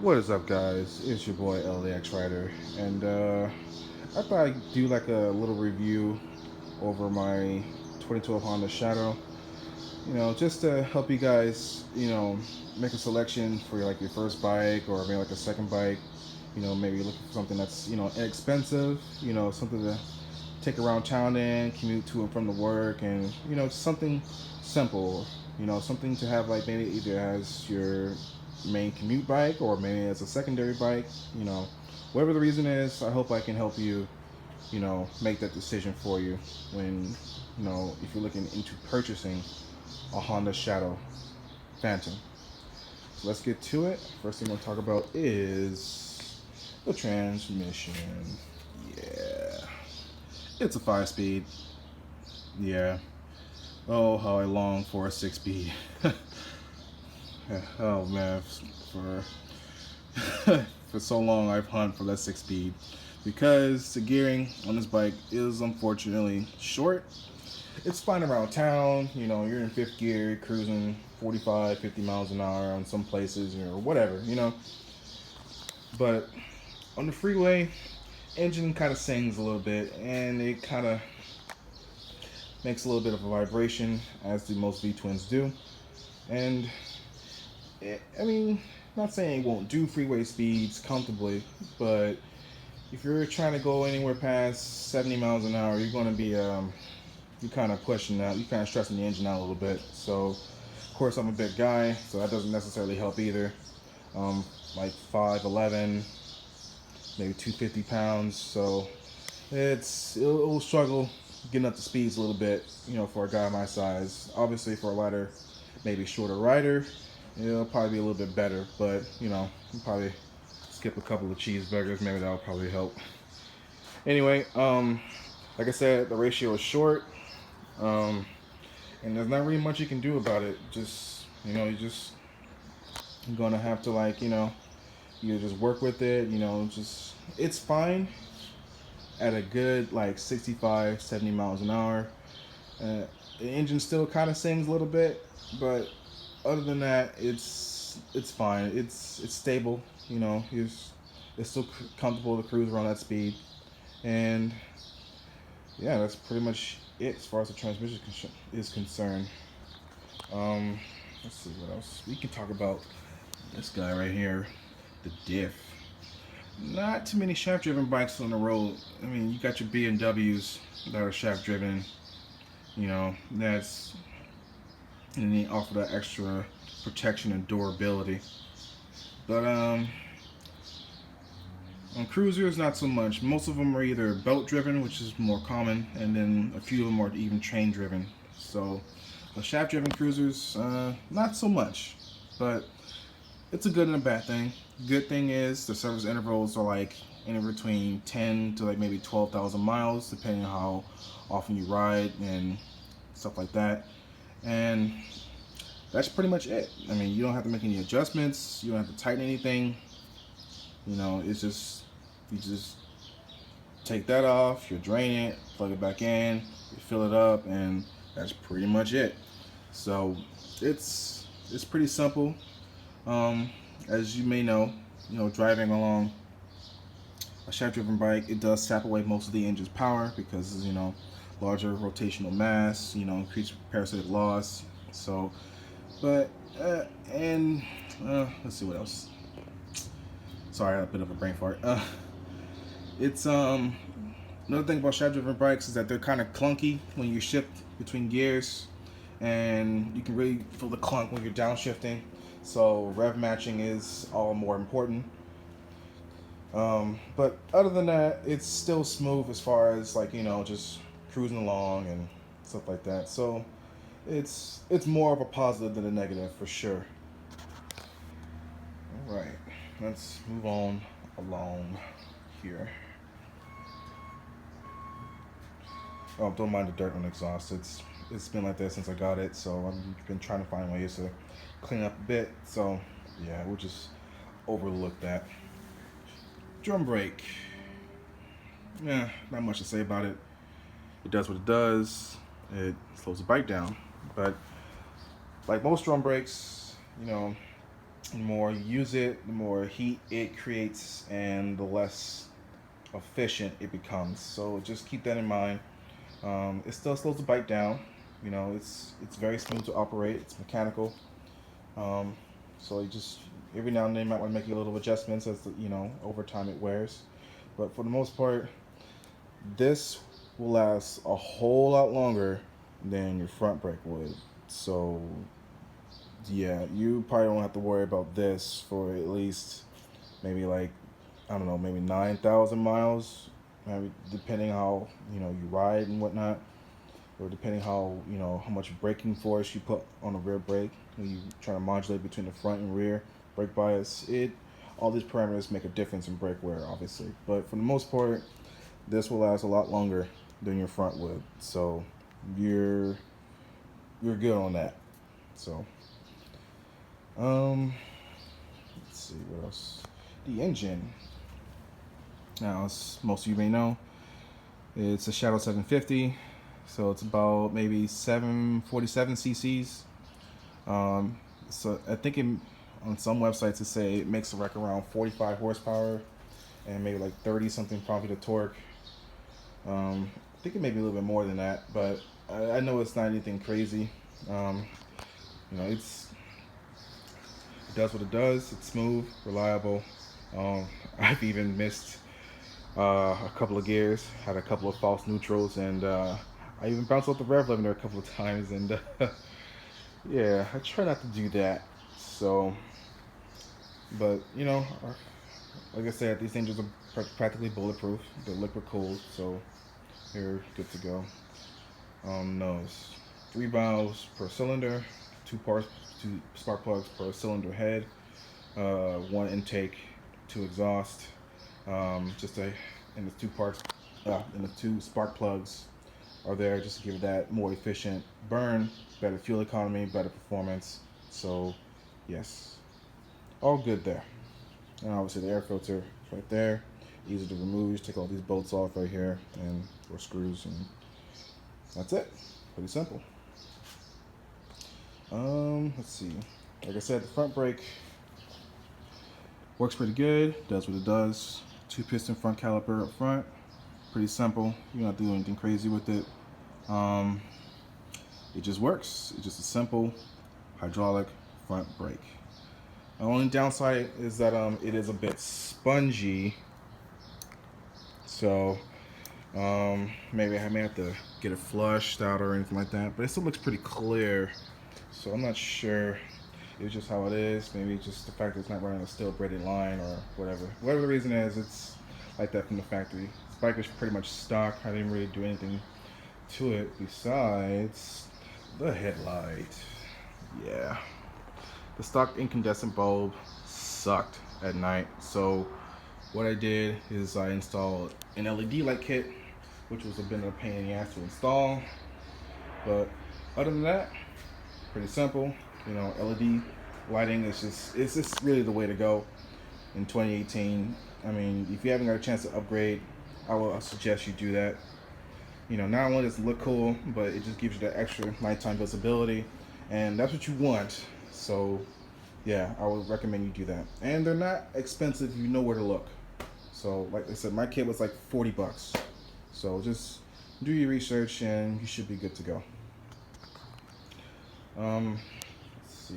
What is up, guys? It's your boy LAX Rider, and I thought I'd do like a little review over my 2012 Honda Shadow. Just to help you guys, make a selection for your first bike or maybe like a second bike. Maybe you're looking for something that's inexpensive. Something to take around town and commute to and from the work, and something simple. Something to have like maybe either as your main commute bike or maybe as a secondary bike. Whatever the reason is, I hope I can help you. Make that decision for you when if you're looking into purchasing a Honda Shadow Phantom. So let's get to it. First thing we'll talk about is the transmission. Yeah. It's a 5-speed. Yeah. Oh, how I long for a 6-speed. Oh man, for for so long I've hunted for that 6-speed because the gearing on this bike is unfortunately short. It's fine around town, you're in fifth gear, cruising 45, 50 miles an hour on some places or whatever. But on the freeway, engine kind of sings a little bit and it kind of makes a little bit of a vibration, as do most V-twins do. And not saying it won't do freeway speeds comfortably, but if you're trying to go anywhere past 70 miles an hour, you're going to be you kind of pushing out, you kind of stressing the engine out a little bit. So, of course, I'm a big guy, so that doesn't necessarily help either. Like 5'11", maybe 250 pounds, so it'll struggle getting up to speeds a little bit, for a guy my size. Obviously, for a lighter, maybe shorter rider, it'll probably be a little bit better, but you'll probably skip a couple of cheeseburgers, maybe that'll probably help. Anyway, like I said, the ratio is short, and there's not really much you can do about it. You're gonna have to you just work with it. It's fine at a good 65, 70 miles an hour. The engine still kind of sings a little bit, but other than that, it's fine. It's stable. It's still comfortable to cruise around that speed, and yeah, that's pretty much it as far as the transmission is concerned. Let's see what else we can talk about. This guy right here, the diff. Not too many shaft-driven bikes on the road. You got your BMWs that are shaft-driven. That's and they offer that extra protection and durability. But on cruisers, not so much. Most of them are either belt-driven, which is more common, and then a few of them are even train-driven. So the shaft-driven cruisers, not so much. But it's a good and a bad thing. Good thing is the service intervals are anywhere between 10 to maybe 12,000 miles, depending on how often you ride and stuff like that. And that's pretty much it. You don't have to make any adjustments. You don't have to tighten anything. It's just you just take that off, you drain it, plug it back in, you fill it up, and that's pretty much it. So it's pretty simple. As you may know, driving along a shaft-driven bike, it does sap away most of the engine's power because larger rotational mass, increased parasitic loss. So, but let's see what else. Sorry, I had a bit of a brain fart. It's another thing about shaft-driven bikes is that they're kind of clunky when you shift between gears, and you can really feel the clunk when you're downshifting. So rev matching is all more important. But other than that, it's still smooth as far as just cruising along and stuff like that. So it's more of a positive than a negative for sure. All right, let's move on along here. Oh, don't mind the dirt on the exhaust. It's been like that since I got it, so I've been trying to find ways to clean up a bit. So yeah, we'll just overlook that. Drum brake. Yeah, not much to say about it. It does what it does. It slows the bike down. But like most drum brakes, The more you use it, the more heat it creates, and the less efficient it becomes. So just keep that in mind. It still slows the bike down. You know, it's very smooth to operate. It's mechanical. Um, so you just every now and then you might want to make a little adjustments as the, over time it wears. But for the most part, this will last a whole lot longer than your front brake would. So yeah, you probably don't have to worry about this for at least maybe like, I don't know, maybe 9,000 miles, maybe depending how you ride and whatnot, or depending how much braking force you put on the rear brake when you try to modulate between the front and rear brake bias. All these parameters make a difference in brake wear, obviously, but for the most part, this will last a lot longer than your front would. So you're good on that. So let's see what else. The engine. Now, as most of you may know, it's a Shadow 750, so it's about maybe 747 cc's. So I think on some websites it say it makes like around 45 horsepower and maybe like 30 something pound-feet of torque. I think it may be a little bit more than that, but I know it's not anything crazy. It does what it does. It's smooth, reliable. I've even missed a couple of gears, had a couple of false neutrals, and I even bounced off the rev limiter a couple of times. And yeah, I try not to do that. So, but like I said, these engines are practically bulletproof. They're liquid cooled, so you're good to go. Nose, 3 valves per cylinder, 2 spark plugs per cylinder head, 1 intake, 2 exhaust. And the 2 spark plugs are there just to give that more efficient burn, better fuel economy, better performance. So yes, all good there. And obviously the air filter is right there, easy to remove. You just take all these bolts off right here or screws, and that's it. Pretty simple. Let's see. Like I said, the front brake works pretty good, does what it does. 2 piston front caliper up front. Pretty simple. You don't have to do anything crazy with it. It just works. It's just a simple hydraulic front brake. The only downside is that it is a bit spongy. So maybe I may have to get it flushed out or anything like that. But it still looks pretty clear. So I'm not sure. It's just how it is. Maybe it's just the fact that it's not running a steel braided line or whatever. Whatever the reason is, it's like that from the factory. This bike is pretty much stock. I didn't really do anything to it besides the headlight. Yeah. The stock incandescent bulb sucked at night. So what I did is I installed an LED light kit, which was a bit of a pain in the ass to install. But other than that, pretty simple. LED lighting is just really the way to go in 2018. I mean, if you haven't got a chance to upgrade, I suggest you do that. Not only does it look cool, but it just gives you that extra nighttime visibility, and that's what you want. So yeah, I would recommend you do that. And they're not expensive if you know where to look. So like I said, my kit was like $40. So just do your research and you should be good to go. Let's see.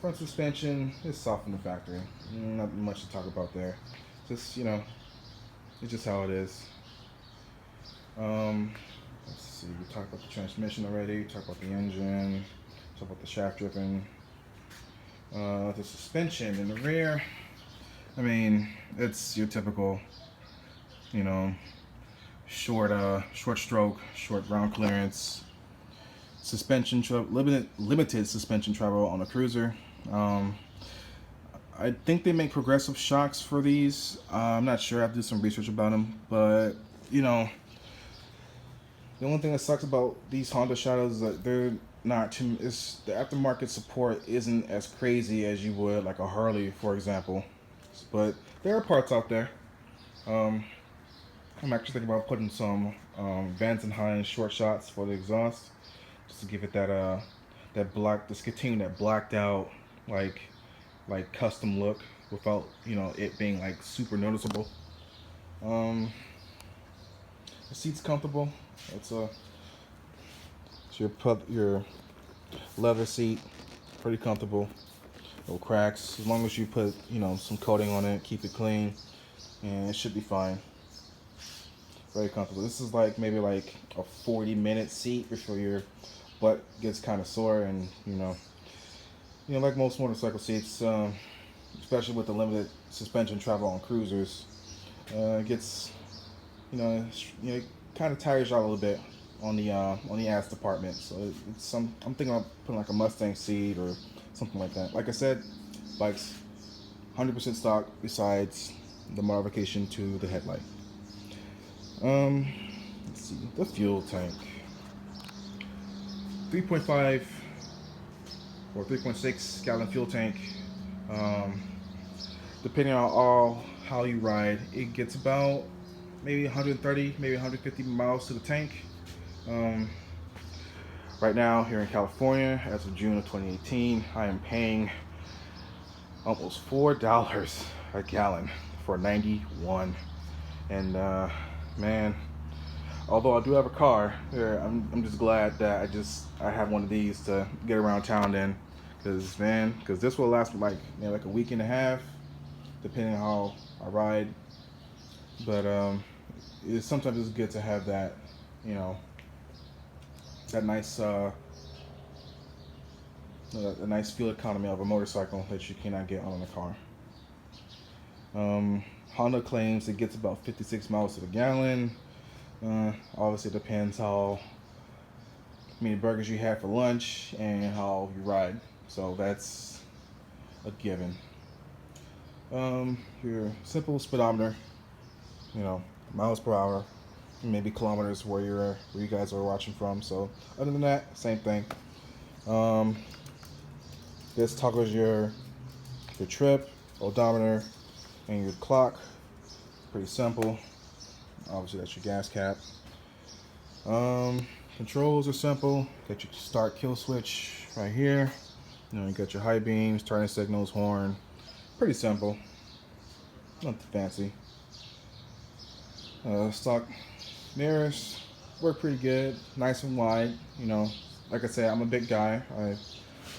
Front suspension is soft from the factory. Not much to talk about there. Just, it's just how it is. Let's see. We talked about the transmission already. Talked about the engine. Talked about the shaft driven. The suspension in the rear. I mean, it's your typical, short stroke, short ground clearance. Suspension limited suspension travel on a cruiser. I think they make progressive shocks for these. I'm not sure. I have to do some research about them, but the only thing that sucks about these Honda Shadows is that they're not too. The aftermarket support isn't as crazy as you would like a Harley, for example. But there are parts out there. I'm actually thinking about putting some Vance and Hines short shots for the exhaust, just to give it that just continue that blacked out like like custom look without, you know, it being like super noticeable. Um, the seat's comfortable. It's your leather seat, pretty comfortable. No cracks. As long as you put, you know, some coating on it, keep it clean, and it should be fine. Very comfortable. This is like maybe like a 40-minute seat before your butt gets kind of sore, and like most motorcycle seats, especially with the limited suspension travel on cruisers, it gets, it kind of tires you out a little bit on the ass department. So I'm thinking of putting like a Mustang seat or something like that. Like I said, bike's 100% stock besides the modification to the headlight. Let's see, the fuel tank. 3.5 or 3.6 gallon fuel tank. Depending on how you ride, it gets about maybe 130, maybe 150 miles to the tank. Right now, here in California, as of June of 2018, I am paying almost $4 a gallon for 91. And man, although I do have a car, I'm just glad that I have one of these to get around town in, because this will last me like like a week and a half, depending on how I ride. But sometimes it's good to have that, that nice a nice fuel economy of a motorcycle that you cannot get on a car. Honda claims it gets about 56 miles to the gallon. Obviously, it depends how many burgers you have for lunch and how you ride. So that's a given. Your simple speedometer, miles per hour, maybe kilometers where you guys are watching from. So other than that, same thing. This toggles your trip, odometer, and your clock. Pretty simple. Obviously, that's your gas cap. Controls are simple. Got your start kill switch right here. You got your high beams, turning signals, horn. Pretty simple. Nothing fancy. Stock mirrors work pretty good. Nice and wide. Like I said, I'm a big guy. I'm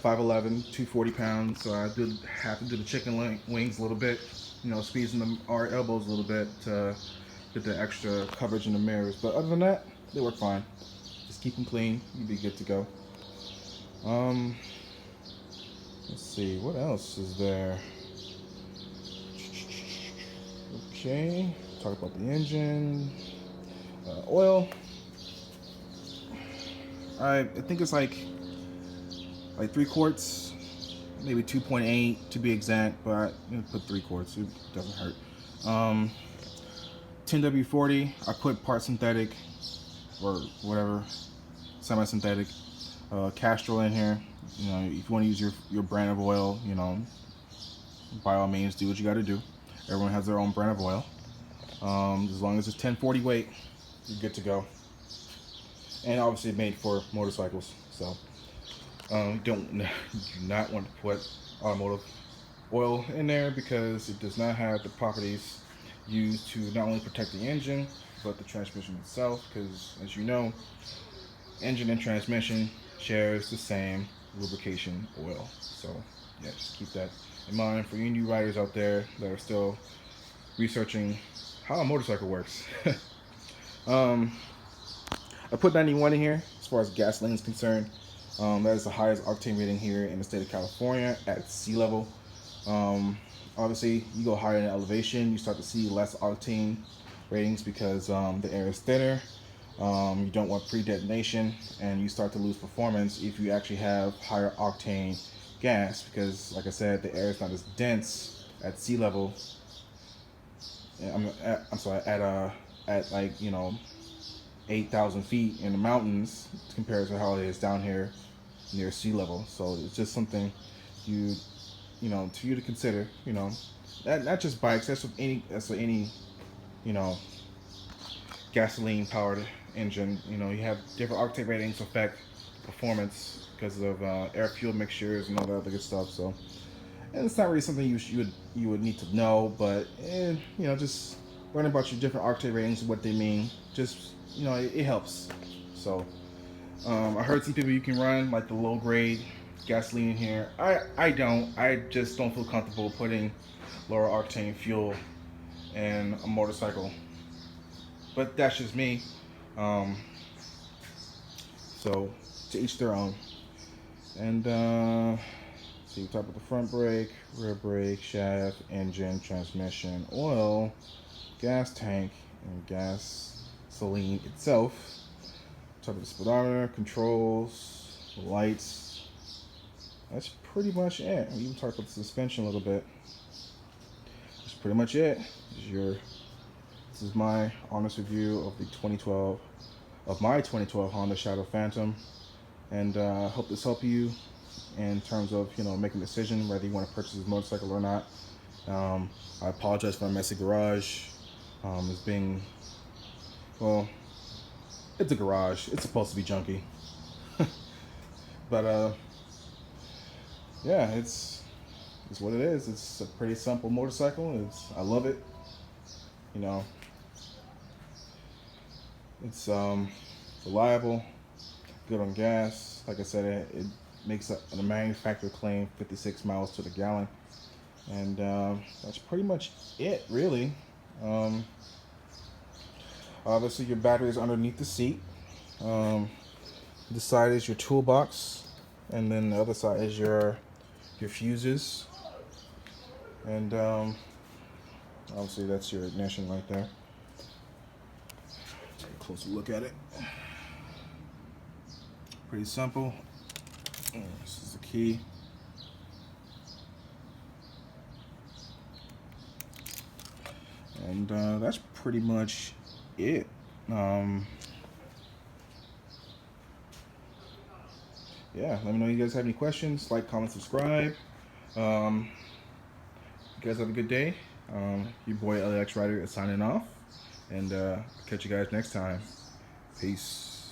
5'11", 240 pounds, so I do have to do the chicken wings a little bit. Squeezing our elbows a little bit to get the extra coverage in the mirrors. But other than that, they work fine. Just keep them clean, you'll be good to go. Let's see, what else is there? Okay, talk about the engine. Oil. I think it's like 3 quarts, maybe 2.8 to be exact, but put 3 quarts, it doesn't hurt. 10W40, I put part synthetic or whatever, semi-synthetic. Castrol in here. If you want to use your brand of oil, by all means, do what you got to do. Everyone has their own brand of oil. As long as it's 1040 weight, you're good to go. And obviously made for motorcycles, so you do not want to put automotive oil in there because it does not have the properties used to not only protect the engine but the transmission itself, because as you know, engine and transmission shares the same lubrication oil. So yeah, just keep that in mind for you new riders out there that are still researching how a motorcycle works. I put 91 in here as far as gasoline is concerned. That is the highest octane rating here in the state of California at sea level. Obviously, you go higher in elevation, you start to see less octane ratings because the air is thinner. You don't want pre-detonation, and you start to lose performance if you actually have higher octane gas, because like I said, the air is not as dense at sea level. At like 8,000 feet in the mountains compared to how it is down here near sea level. So it's just something to you to consider. Not just bikes. That's with any gasoline powered engine. You have different octane ratings affect performance because of air fuel mixtures and all that other good stuff. So and it's not really something you would need to know, but just learn about your different octane ratings and what they mean. Just it helps. So I heard some people you can run like the low grade gasoline in here. I don't. I just don't feel comfortable putting lower octane fuel in a motorcycle. But that's just me. Um, so to each their own. And so you talk about the front brake, rear brake, shaft, engine, transmission, oil, gas tank, and gasoline itself. Talk about the speedometer, controls, lights. That's pretty much it. We even talk about the suspension a little bit. That's pretty much it. This is my honest review of my 2012 Honda Shadow Phantom, and I hope this helped you in terms of making a decision whether you want to purchase this motorcycle or not. I apologize for my messy garage. It's being, well, it's a garage. It's supposed to be junky, but yeah, it's what it is. It's a pretty simple motorcycle. I love it. It's reliable, good on gas. Like I said, it makes a manufacturer claim 56 miles to the gallon, and that's pretty much it, really. Obviously, your battery is underneath the seat. This side is your toolbox, and then the other side is your fuses, and obviously that's your ignition right there. Take a closer look at it. Pretty simple. This is the key. And that's pretty much it. Yeah, let me know if you guys have any questions. Like, comment, subscribe. You guys have a good day. Your boy LAX Rider is signing off. And catch you guys next time. Peace.